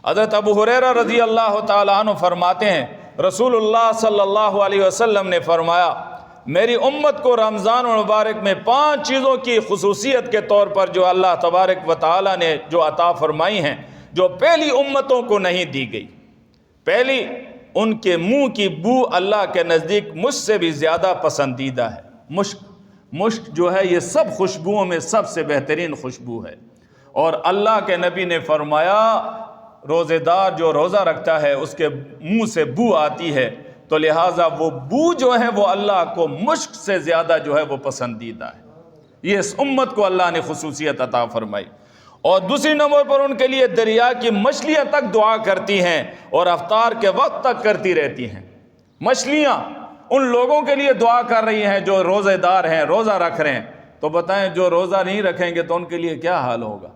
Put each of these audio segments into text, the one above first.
حضرت ابو ہریرہ رضی اللہ تعالیٰ عنہ فرماتے ہیں رسول اللہ صلی اللہ علیہ وسلم نے فرمایا میری امت کو رمضان المبارک میں 5 چیزوں کی خصوصیت کے طور پر جو اللہ تبارک و تعالیٰ نے جو عطا فرمائی ہیں جو پہلی امتوں کو نہیں دی گئی۔ پہلی، ان کے منہ کی بو اللہ کے نزدیک مجھ سے بھی زیادہ پسندیدہ ہے۔ مشک جو ہے یہ سب خوشبوؤں میں سب سے بہترین خوشبو ہے، اور اللہ کے نبی نے فرمایا روزے دار جو روزہ رکھتا ہے اس کے منہ سے بو آتی ہے، تو لہٰذا وہ بو جو ہے وہ اللہ کو مشک سے زیادہ جو ہے وہ پسندیدہ ہے۔ یہ اس امت کو اللہ نے خصوصیت عطا فرمائی۔ اور دوسری نمبر پر ان کے لیے دریا کی مچھلیاں تک دعا کرتی ہیں اور افطار کے وقت تک کرتی رہتی ہیں۔ مچھلیاں ان لوگوں کے لیے دعا کر رہی ہیں جو روزے دار ہیں، روزہ رکھ رہے ہیں، تو بتائیں جو روزہ نہیں رکھیں گے تو ان کے لیے کیا حال ہوگا،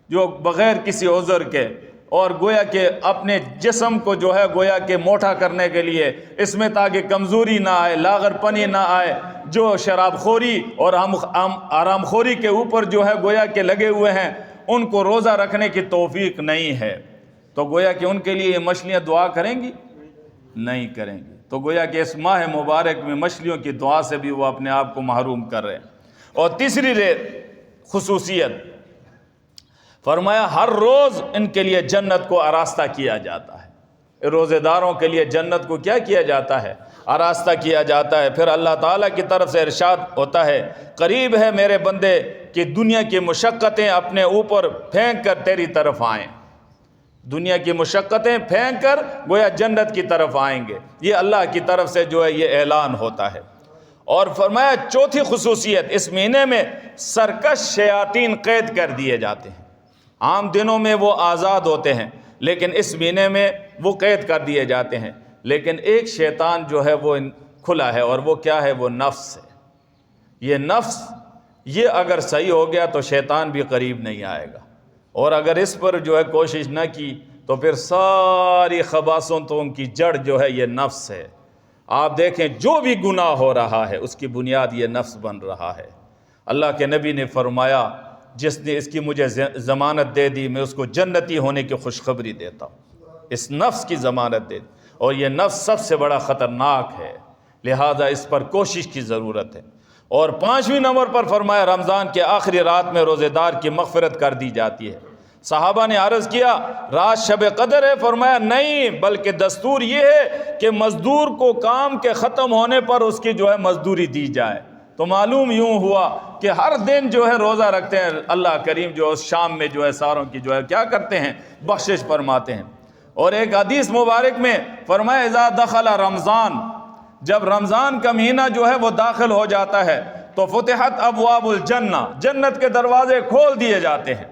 جو بغیر کسی عذر کے اور گویا کہ اپنے جسم کو جو ہے گویا کہ موٹا کرنے کے لیے اس میں تاکہ کمزوری نہ آئے، لاغر پنی نہ آئے، جو شراب خوری اور آرام خوری کے اوپر جو ہے گویا کہ لگے ہوئے ہیں، ان کو روزہ رکھنے کی توفیق نہیں ہے، تو گویا کہ ان کے لیے یہ مچھلیاں دعا کریں گی؟ نہیں کریں گی۔ تو گویا کہ اس ماہ مبارک میں مچھلیوں کی دعا سے بھی وہ اپنے آپ کو محروم کر رہے ہیں۔ اور تیسری خصوصیت فرمایا ہر روز ان کے لیے جنت کو آراستہ کیا جاتا ہے۔ روزے داروں کے لیے جنت کو کیا کیا جاتا ہے؟ آراستہ کیا جاتا ہے۔ پھر اللہ تعالیٰ کی طرف سے ارشاد ہوتا ہے قریب ہے میرے بندے کہ دنیا کی مشقتیں اپنے اوپر پھینک کر تیری طرف آئیں، دنیا کی مشقتیں پھینک کر گویا جنت کی طرف آئیں گے، یہ اللہ کی طرف سے جو ہے یہ اعلان ہوتا ہے۔ اور فرمایا چوتھی خصوصیت اس مہینے میں سرکش شیاطین قید کر دیے جاتے ہیں۔ عام دنوں میں وہ آزاد ہوتے ہیں لیکن اس مہینے میں وہ قید کر دیے جاتے ہیں، لیکن ایک شیطان جو ہے وہ کھلا ہے، اور وہ کیا ہے؟ وہ نفس ہے۔ یہ نفس یہ اگر صحیح ہو گیا تو شیطان بھی قریب نہیں آئے گا، اور اگر اس پر جو ہے کوشش نہ کی تو پھر ساری خباثتوں کی جڑ جو ہے یہ نفس ہے۔ آپ دیکھیں جو بھی گناہ ہو رہا ہے اس کی بنیاد یہ نفس بن رہا ہے۔ اللہ کے نبی نے فرمایا جس نے اس کی مجھے ضمانت دے دی میں اس کو جنتی ہونے کی خوشخبری دیتا ہوں، اس نفس کی ضمانت دے دی، اور یہ نفس سب سے بڑا خطرناک ہے، لہذا اس پر کوشش کی ضرورت ہے۔ اور 5ویں نمبر پر فرمایا رمضان کے آخری رات میں روزے دار کی مغفرت کر دی جاتی ہے۔ صحابہ نے عرض کیا رات شب قدر ہے؟ فرمایا نہیں، بلکہ دستور یہ ہے کہ مزدور کو کام کے ختم ہونے پر اس کی جو ہے مزدوری دی جائے۔ تو معلوم یوں ہوا کہ ہر دن جو ہے روزہ رکھتے ہیں، اللہ کریم جو اس شام میں جو ہے ساروں کی جو ہے کیا کرتے ہیں؟ بخشش فرماتے ہیں۔ اور ایک حدیث مبارک میں فرمایا اذا دخل رمضان، جب رمضان کا مہینہ جو ہے وہ داخل ہو جاتا ہے تو فتحت ابواب الجنہ، جنت کے دروازے کھول دیے جاتے ہیں،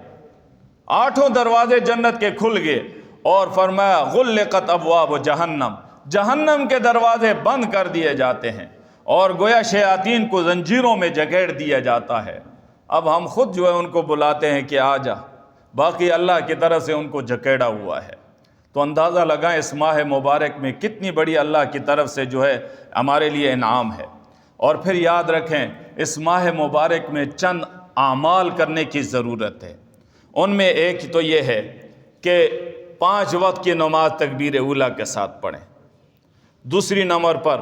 8 دروازے جنت کے کھل گئے، اور فرمایا غلقت ابواب جہنم، جہنم کے دروازے بند کر دیے جاتے ہیں، اور گویا شیاطین کو زنجیروں میں جکیڑ دیا جاتا ہے۔ اب ہم خود جو ہے ان کو بلاتے ہیں کہ آ جا، باقی اللہ کی طرف سے ان کو جکیڑا ہوا ہے۔ تو اندازہ لگائیں اس ماہ مبارک میں کتنی بڑی اللہ کی طرف سے جو ہے ہمارے لیے انعام ہے۔ اور پھر یاد رکھیں اس ماہ مبارک میں چند اعمال کرنے کی ضرورت ہے، ان میں ایک تو یہ ہے کہ 5 وقت کی نماز تکبیر اولیٰ کے ساتھ پڑھیں۔ دوسری نمبر پر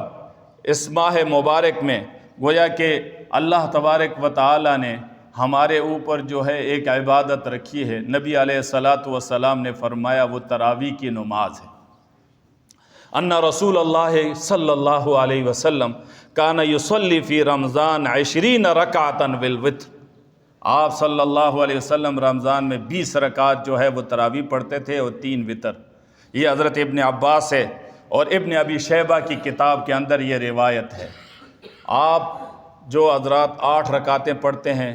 اس ماہ مبارک میں گویا کہ اللہ تبارک و تعالی نے ہمارے اوپر جو ہے ایک عبادت رکھی ہے، نبی علیہ الصلاۃ والسلام نے فرمایا وہ تراویح کی نماز ہے۔ ان رسول اللہ صلی اللہ علیہ وسلم کان یصلی فی رمضان 20 رکعۃ بالوتر، آپ صلی اللہ علیہ وسلم رمضان میں 20 رکعت جو ہے وہ تراویح پڑھتے تھے اور 3 وتر۔ یہ حضرت ابن عباس ہے اور ابن ابی شیبہ کی کتاب کے اندر یہ روایت ہے۔ آپ جو حضرات 8 رکعتیں پڑھتے ہیں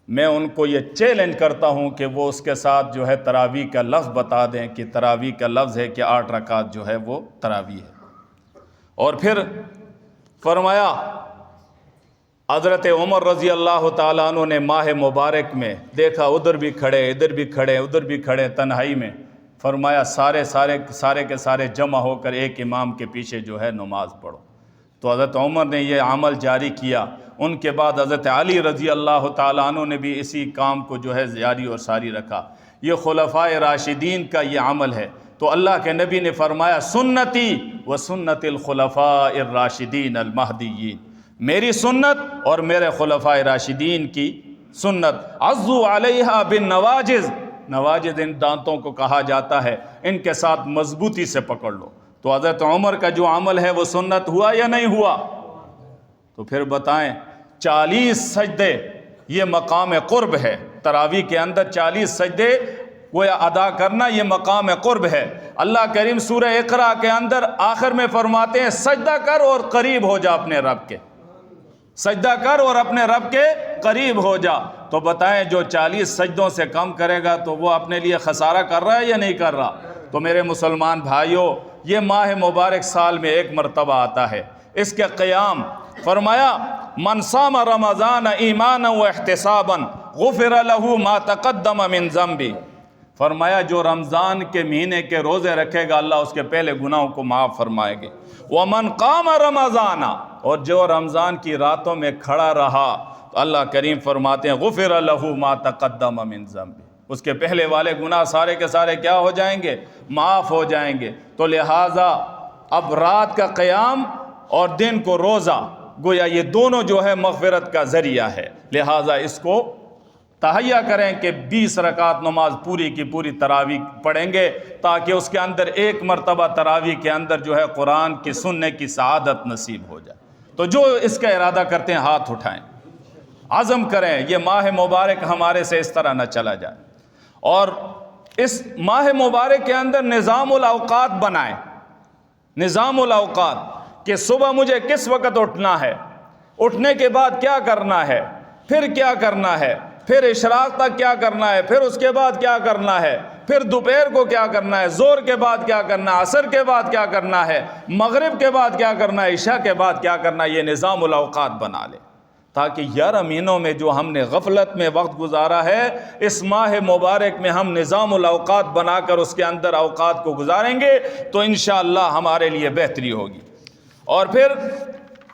میں ان کو یہ چیلنج کرتا ہوں کہ وہ اس کے ساتھ جو ہے تراویح کا لفظ بتا دیں کہ تراویح کا لفظ ہے کہ 8 رکعت جو ہے وہ تراویح ہے۔ اور پھر فرمایا حضرت عمر رضی اللہ تعالیٰ عنہ نے ماہ مبارک میں دیکھا ادھر بھی کھڑے ادھر بھی کھڑے ادھر بھی کھڑے تنہائی میں، فرمایا سارے کے سارے جمع ہو کر ایک امام کے پیچھے جو ہے نماز پڑھو۔ تو حضرت عمر نے یہ عمل جاری کیا، ان کے بعد حضرت علی رضی اللہ تعالیٰ عنہ نے بھی اسی کام کو جو ہے جاری اور ساری رکھا۔ یہ خلفائے راشدین کا یہ عمل ہے۔ تو اللہ کے نبی نے فرمایا سنتی و سنت الخلفاء الراشدین المہدیین، میری سنت اور میرے خلفائے راشدین کی سنت، عضو علیہا بالنواجذ، نواجذ ان دانتوں کو کہا جاتا ہے، ان کے ساتھ مضبوطی سے پکڑ لو۔ تو حضرت عمر کا جو عمل ہے وہ سنت ہوا یا نہیں ہوا؟ تو پھر بتائیں 40 سجدے یہ مقام قرب ہے، تراویح کے اندر 40 سجدے گویا ادا کرنا یہ مقام قرب ہے۔ اللہ کریم سورہ اقرا کے اندر آخر میں فرماتے ہیں سجدہ کر اور قریب ہو جا اپنے رب کے، سجدہ کر اور اپنے رب کے قریب ہو جا۔ تو بتائیں جو 40 سجدوں سے کم کرے گا تو وہ اپنے لیے خسارہ کر رہا ہے یا نہیں کر رہا؟ تو میرے مسلمان بھائیوں، یہ ماہ مبارک سال میں ایک مرتبہ آتا ہے، اس کے قیام فرمایا من صام رمضان ایمانا و احتسابا غفر له ما تقدم من ذنبی، فرمایا جو رمضان کے مہینے کے روزے رکھے گا اللہ اس کے پہلے گناہوں کو معاف فرمائے گے۔ ومن قام رمضان، اور جو رمضان کی راتوں میں کھڑا رہا تو اللہ کریم فرماتے ہیں غفر له ما تقدم من ذنبی، اس کے پہلے والے گناہ سارے کے سارے کیا ہو جائیں گے؟ معاف ہو جائیں گے۔ تو لہٰذا اب رات کا قیام اور دن کو روزہ گویا یہ دونوں جو ہے مغفرت کا ذریعہ ہے، لہٰذا اس کو تہیا کریں کہ 20 رکعت نماز پوری کی پوری تراویح پڑھیں گے، تاکہ اس کے اندر ایک مرتبہ تراویح کے اندر جو ہے قرآن کی سننے کی سعادت نصیب ہو جائے۔ تو جو اس کا ارادہ کرتے ہیں ہاتھ اٹھائیں، عزم کریں یہ ماہ مبارک ہمارے سے اس طرح نہ چلا جائے، اور اس ماہ مبارک کے اندر نظام الاوقات بنائیں، نظام الاوقات کہ صبح مجھے کس وقت اٹھنا ہے، اٹھنے کے بعد کیا کرنا ہے، پھر کیا کرنا ہے، پھر اشراق تک کیا کرنا ہے، پھر اس کے بعد کیا کرنا ہے، پھر دوپہر کو کیا کرنا ہے، زور کے بعد کیا کرنا ہے، عصر کے بعد کیا کرنا ہے، مغرب کے بعد کیا کرنا ہے، عشاء کے بعد کیا کرنا ہے، یہ نظام الاوقات بنا لے، تاکہ 11 مہینوں میں جو ہم نے غفلت میں وقت گزارا ہے، اس ماہ مبارک میں ہم نظام الاوقات بنا کر اس کے اندر اوقات کو گزاریں گے تو انشاءاللہ ہمارے لیے بہتری ہوگی۔ اور پھر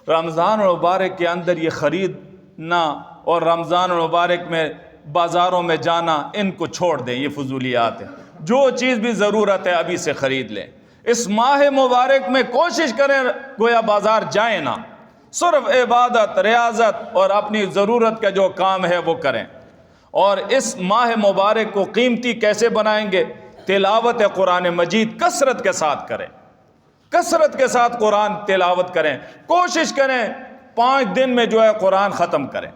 رمضان المبارک کے اندر یہ خریدنا اور رمضان المبارک میں بازاروں میں جانا ان کو چھوڑ دیں، یہ فضولیات ہیں، جو چیز بھی ضرورت ہے ابھی سے خرید لیں۔ اس ماہ مبارک میں کوشش کریں گویا بازار جائیں نہ، صرف عبادت، ریاضت اور اپنی ضرورت کا جو کام ہے وہ کریں۔ اور اس ماہ مبارک کو قیمتی کیسے بنائیں گے؟ تلاوت قرآن مجید کثرت کے ساتھ کریں، کثرت کے ساتھ قرآن تلاوت کریں، کوشش کریں 5 دن میں جو ہے قرآن ختم کریں۔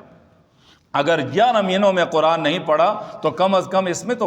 اگر 11 مہینوں میں قرآن نہیں پڑھا تو کم از کم اس میں تو